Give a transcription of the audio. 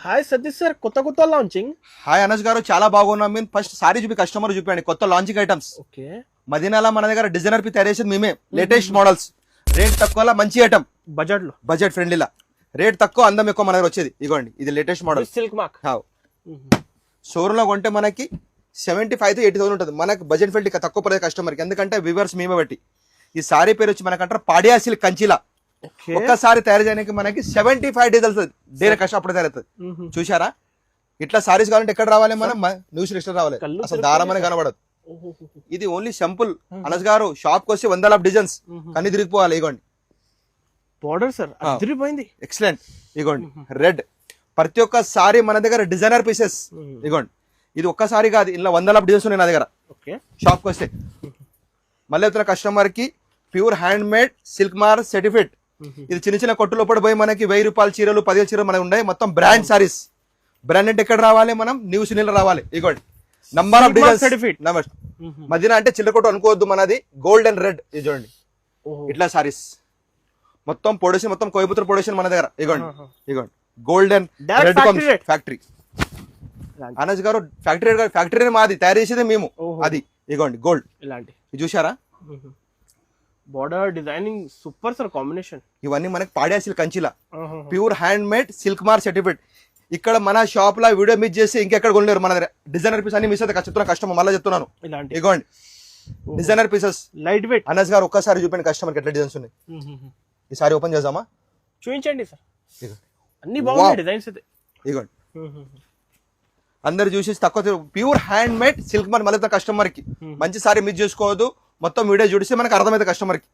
Hi Satish sir, కొత్త launching. Hi Anas గారు, చాలా బాగున్నాం. మేము ఫస్ట్ సారీ చూపి కస్టమర్ చూపించండి. కొత్త లాంచింగ్ ఐటమ్స్. ఓకే, మదీనాలో మన దగ్గర డిజైనర్ పి తయారు చేసేది మేమే. లేటెస్ట్ మోడల్స్, రేట్ తక్కువ, మంచి ఐటమ్, బడ్జెట్ ఫ్రెండ్లీలా. రేట్ తక్కువ, అందం ఎక్కువ మన దగ్గర వచ్చేది. ఇగోండి, ఇది latest model silk mark. Showroom లో కొంటే మనకి 75,000 to 80,000 ఉంటుంది. మనకి బడ్జెట్ ఫ్రెండ్లీ తక్కువ పడే కస్టమర్కి, ఎందుకంటే వివర్స్ మేమే బట్టి. ఈ సారీ పేరు వచ్చి మనకంటారు పాడియా సిల్క్ కంచిలా. ఒక్కసారి తయారు చేయడానికి మనకి 75 days అవుతుంది. దేని కష్టం అప్పుడు తయారవుతుంది. చూసారా, ఇట్లా సారీస్ కావాలంటే ఎక్కడ రావాలి? మనం న్యూస్ రిజిస్టర్ రావాలి. అసలు దారం అని కనబడదు. ఇది ఓన్లీ సింపుల్. అనస్ గారు, షాప్ కి వచ్చి 100 డిజైన్స్ కన్నీ తిరిగిపోవాలి. ఇగోండి బోర్డర్ సార్, అదిరిపోయింది. ఎక్సలెంట్. ఇగోండి రెడ్. ప్రతి ఒక్క సారీ మన దగ్గర డిజైనర్ పీసెస్. ఇగోండి, ఇది ఒక్కసారి కాదు, ఇలా 100 డిజైన్స్ ఉన్నాయి నా దగ్గర. షాప్ కి వస్తే మళ్ళీ అవుతున్న కస్టమర్ కి pure hand made silk mark certificate. ఇది చిన్న చిన్న కొట్టు లోపల పోయి మనకి 1000 రూపాయల చీరలు 10,000 చీరలు మనకి ఉన్నాయి. మొత్తం బ్రాండ్ సారీస్. బ్రాండ్ అంటే ఎక్కడ రావాలి? మనం న్యూస్ నీళ్ళు రావాలి. ఇగోండి నంబర్ ఆఫ్ డిజైన్స్ సర్టిఫికేట్. మదీనా అంటే చిల్ల కొట్టు అనుకోవద్దు, మనది గోల్డ్ అండ్ రెడ్. ఇది చూడండి, ఇట్లా సారీస్ మొత్తం ప్రొడక్షన్, మొత్తం కోయపుత్ర ప్రొడక్షన్ మన దగ్గర. ఇగోండి gold and red factory. Anas గారు, ఫ్యాక్టరీ మాది, తయారు చేసేది మేము. అది ఇగోండి గోల్డ్. ఇలాంటి ఇది చూసారా, border designing super sir, combination. ఇవన్నీ మనకి పాడియా సిల్క్ కంచిలా, pure hand made silk mark certificate. ఇక్కడ మన షాప్ లో వీడియో మిస్ చేసి ఇంకెక్కడ కొనలేరు. మన దగ్గర డిజైనర్ పీస్ అన్ని మిస్ అయితే చెప్తున్నా కస్టమర్, మళ్ళీ చెప్తున్నాను. ఇగోండి designer pieces, light weight. Anas గారు ఒక్కసారి చూపండి కస్టమర్ ఎట్లా డిజైన్స్ ఉన్నాయి. ఈసారి ఓపెన్ చేద్దామా? చూపించండి సార్. అన్ని బాగున్నాయి డిజైన్స్ అయితే. ఇగోండి అందరు చూసి తక్కువ. ప్యూర్ హ్యాండ్ మేడ్ సిల్క్ మార్. మళ్ళీ కస్టమర్ కి మంచి సారీ మిస్ చేసుకోవద్దు. మొత్తం వీడియో చూడిస్తే మనకు అర్థమైతే కస్టమర్ కి.